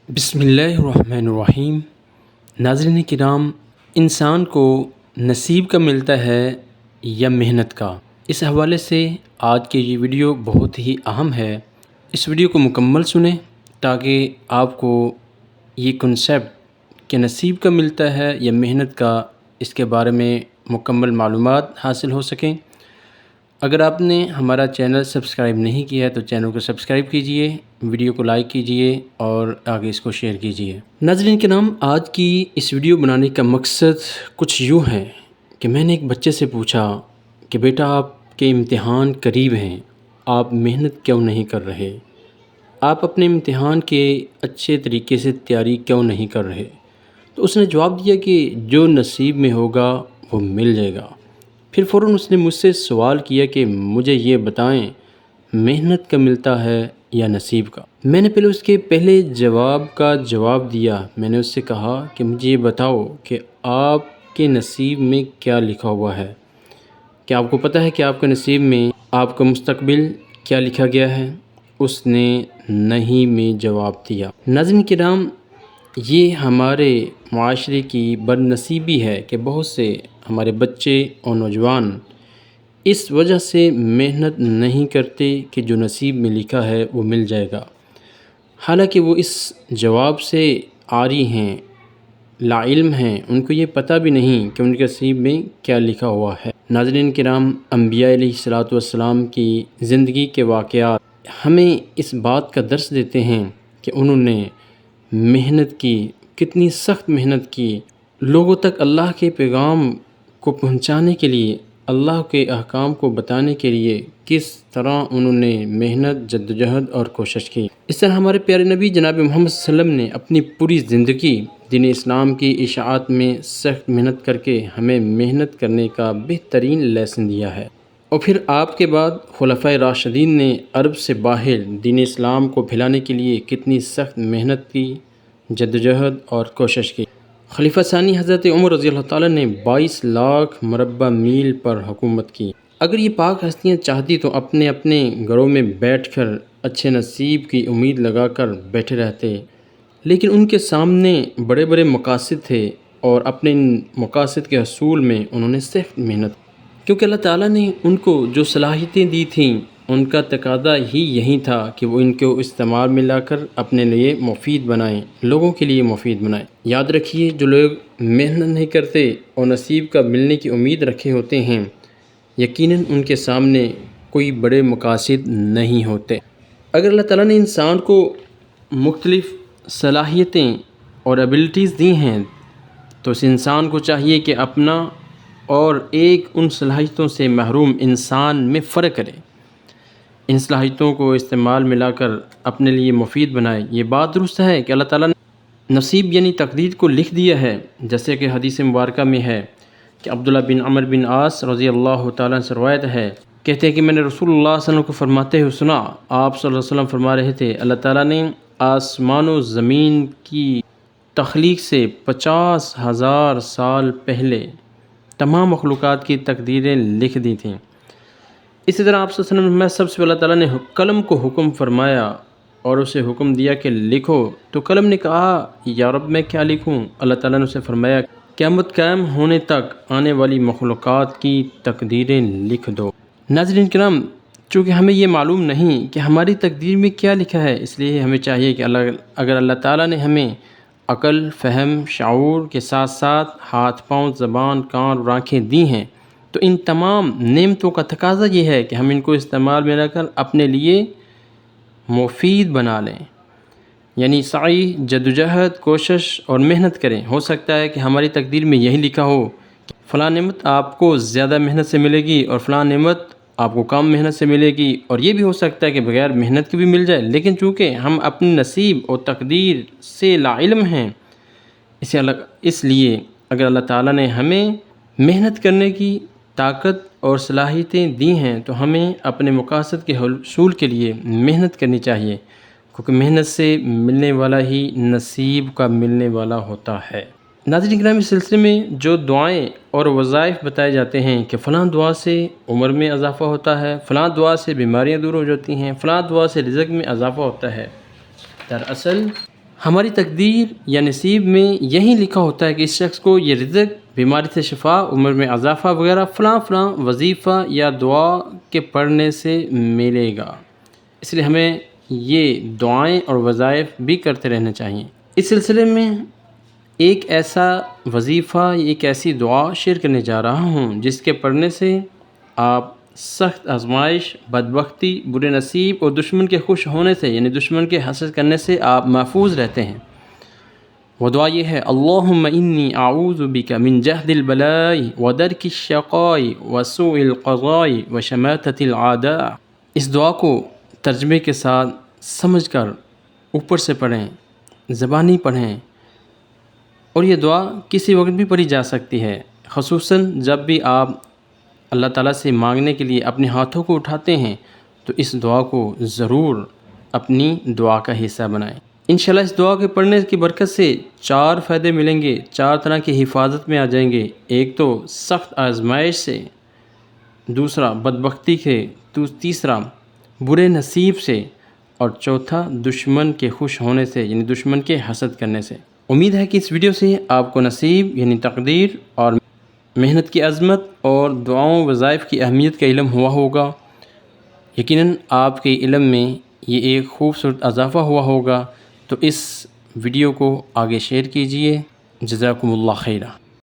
بسم اللہ الرحمن الرحیم۔ ناظرین کرام، انسان کو نصیب کا ملتا ہے یا محنت کا؟ اس حوالے سے آج کی یہ ویڈیو بہت ہی اہم ہے۔ اس ویڈیو کو مکمل سنیں تاکہ آپ کو یہ کنسیپٹ کہ نصیب کا ملتا ہے یا محنت کا، اس کے بارے میں مکمل معلومات حاصل ہو سکیں۔ اگر آپ نے ہمارا چینل سبسکرائب نہیں کیا ہے تو چینل کو سبسکرائب کیجئے، ویڈیو کو لائک کیجئے اور آگے اس کو شیئر کیجئے۔ ناظرین کرام، آج کی اس ویڈیو بنانے کا مقصد کچھ یوں ہے کہ میں نے ایک بچے سے پوچھا کہ بیٹا، آپ کے امتحان قریب ہیں، آپ محنت کیوں نہیں کر رہے؟ آپ اپنے امتحان کے اچھے طریقے سے تیاری کیوں نہیں کر رہے؟ تو اس نے جواب دیا کہ جو نصیب میں ہوگا وہ مل جائے گا۔ پھر فوراً اس نے مجھ سے سوال کیا کہ مجھے یہ بتائیں، محنت کا ملتا ہے یا نصیب کا؟ میں نے پہلے اس کے پہلے جواب کا جواب دیا۔ میں نے اس سے کہا کہ مجھے یہ بتاؤ کہ آپ کے نصیب میں کیا لکھا ہوا ہے؟ کیا آپ کو پتہ ہے کہ آپ کے نصیب میں آپ کا مستقبل کیا لکھا گیا ہے؟ اس نے نہیں میں جواب دیا۔ ناظرین کرام، یہ ہمارے معاشرے کی بد نصیبی ہے کہ بہت سے ہمارے بچے اور نوجوان اس وجہ سے محنت نہیں کرتے کہ جو نصیب میں لکھا ہے وہ مل جائے گا، حالانکہ وہ اس جواب سے عاری ہیں، لا علم ہیں، ان کو یہ پتہ بھی نہیں کہ ان کے نصیب میں کیا لکھا ہوا ہے۔ ناظرین کرام، انبیاء علیہ الصلوۃ والسلام کی زندگی کے واقعات ہمیں اس بات کا درس دیتے ہیں کہ انہوں نے محنت کی، کتنی سخت محنت کی، لوگوں تک اللہ کے پیغام کو پہنچانے کے لیے، اللہ کے احکام کو بتانے کے لیے کس طرح انہوں نے محنت، جدوجہد اور کوشش کی۔ اس طرح ہمارے پیارے نبی جناب محمد صلی اللہ علیہ وسلم نے اپنی پوری زندگی دین اسلام کی اشاعت میں سخت محنت کر کے ہمیں محنت کرنے کا بہترین لیسن دیا ہے۔ اور پھر آپ کے بعد خلفائے راشدین نے عرب سے باہر دین اسلام کو پھیلانے کے لیے کتنی سخت محنت کی، جدوجہد اور کوشش کی۔ خلیفہ ثانی حضرت عمر رضی اللہ تعالیٰ نے 22 لاکھ مربع میل پر حکومت کی۔ اگر یہ پاک ہستیاں چاہتی تو اپنے اپنے گھروں میں بیٹھ کر اچھے نصیب کی امید لگا کر بیٹھے رہتے، لیکن ان کے سامنے بڑے بڑے مقاصد تھے اور اپنے ان مقاصد کے حصول میں انہوں نے سخت محنت کی، کیونکہ اللہ تعالیٰ نے ان کو جو صلاحیتیں دی تھیں ان کا تقاضا ہی یہی تھا کہ وہ ان کو استعمال میں لا کر اپنے لیے مفید بنائیں، لوگوں کے لیے مفید بنائیں۔ یاد رکھیے، جو لوگ محنت نہیں کرتے اور نصیب کا ملنے کی امید رکھے ہوتے ہیں، یقیناً ان کے سامنے کوئی بڑے مقاصد نہیں ہوتے۔ اگر اللہ تعالیٰ نے انسان کو مختلف صلاحیتیں اور ایبلٹیز دی ہیں تو اس انسان کو چاہیے کہ اپنا اور ایک ان صلاحیتوں سے محروم انسان میں فرق کرے، ان صلاحیتوں کو استعمال میں لا کر اپنے لیے مفید بنائے۔ یہ بات درست ہے کہ اللہ تعالیٰ نے نصیب یعنی تقدیر کو لکھ دیا ہے، جیسے کہ حدیث مبارکہ میں ہے کہ عبداللہ بن عمر بن عاص رضی اللہ تعالیٰ سے روایت ہے، کہتے ہیں کہ میں نے رسول اللہ صلی اللہ علیہ وسلم کو فرماتے ہوئے سنا، آپ صلی اللہ علیہ وسلم فرما رہے تھے، اللہ تعالیٰ نے آسمان و زمین کی تخلیق سے 50,000 سال پہلے تمام مخلوقات کی تقدیریں لکھ دی تھیں۔ اسی طرح آپ صلی اللہ علیہ وسلم میں سب سے اللہ تعالیٰ نے قلم کو حکم فرمایا اور اسے حکم دیا کہ لکھو، تو قلم نے کہا یا رب میں کیا لکھوں؟ اللہ تعالیٰ نے اسے فرمایا قیامت قائم ہونے تک آنے والی مخلوقات کی تقدیریں لکھ دو۔ ناظرین کرام، چونکہ ہمیں یہ معلوم نہیں کہ ہماری تقدیر میں کیا لکھا ہے، اس لیے ہمیں چاہیے کہ اگر اللہ تعالیٰ نے ہمیں عقل، فہم، شعور کے ساتھ ساتھ ہاتھ، پاؤں، زبان، کان اور آنکھیں دی ہیں تو ان تمام نعمتوں کا تقاضا یہ ہے کہ ہم ان کو استعمال میں لا کر اپنے لیے مفید بنا لیں، یعنی سعی، جدوجہد، کوشش اور محنت کریں۔ ہو سکتا ہے کہ ہماری تقدیر میں یہی لکھا ہو کہ فلاں نعمت آپ کو زیادہ محنت سے ملے گی اور فلاں نعمت آپ کو کم محنت سے ملے گی، اور یہ بھی ہو سکتا ہے کہ بغیر محنت کے بھی مل جائے، لیکن چونکہ ہم اپنے نصیب اور تقدیر سے لا علم ہیں، اس لیے اگر اللہ تعالیٰ نے ہمیں محنت کرنے کی طاقت اور صلاحیتیں دی ہیں تو ہمیں اپنے مقاصد کے حصول کے لیے محنت کرنی چاہیے، کیونکہ محنت سے ملنے والا ہی نصیب کا ملنے والا ہوتا ہے۔ ناظرین کرام، اس سلسلے میں جو دعائیں اور وظائف بتائے جاتے ہیں کہ فلاں دعا سے عمر میں اضافہ ہوتا ہے، فلاں دعا سے بیماریاں دور ہو جاتی ہیں، فلاں دعا سے رزق میں اضافہ ہوتا ہے، دراصل ہماری تقدیر یا نصیب میں یہی لکھا ہوتا ہے کہ اس شخص کو یہ رزق، بیماری سے شفا، عمر میں اضافہ وغیرہ فلاں فلاں وظیفہ یا دعا کے پڑھنے سے ملے گا۔ اس لیے ہمیں یہ دعائیں اور وظائف بھی کرتے رہنا چاہیے۔ اس سلسلے میں ایک ایسا وظیفہ، ایک ایسی دعا شیئر کرنے جا رہا ہوں جس کے پڑھنے سے آپ سخت آزمائش، بدبختی، برے نصیب اور دشمن کے خوش ہونے سے یعنی دشمن کے حسد کرنے سے آپ محفوظ رہتے ہیں۔ وہ دعا یہ ہے: اللہم انی اعوذ بک من جہد البلاء ودرک الشقاء وسوء القضاء وشماتۃ الاعداء۔ اس دعا کو ترجمے کے ساتھ سمجھ کر اوپر سے پڑھیں، زبانی پڑھیں، اور یہ دعا کسی وقت بھی پڑھی جا سکتی ہے، خصوصاً جب بھی آپ اللہ تعالیٰ سے مانگنے کے لیے اپنے ہاتھوں کو اٹھاتے ہیں تو اس دعا کو ضرور اپنی دعا کا حصہ بنائیں۔ انشاءاللہ اس دعا کے پڑھنے کی برکت سے 4 فائدے ملیں گے، 4 طرح کی حفاظت میں آ جائیں گے۔ ایک تو سخت آزمائش سے، دوسرا بدبختی سے، تیسرا برے نصیب سے، اور چوتھا دشمن کے خوش ہونے سے یعنی دشمن کے حسد کرنے سے۔ امید ہے کہ اس ویڈیو سے آپ کو نصیب یعنی تقدیر اور محنت کی عظمت اور دعاؤں وظائف کی اہمیت کا علم ہوا ہوگا۔ یقیناً آپ کے علم میں یہ ایک خوبصورت اضافہ ہوا ہوگا، تو اس ویڈیو کو آگے شیئر کیجیے۔ جزاکم اللہ خیرہ۔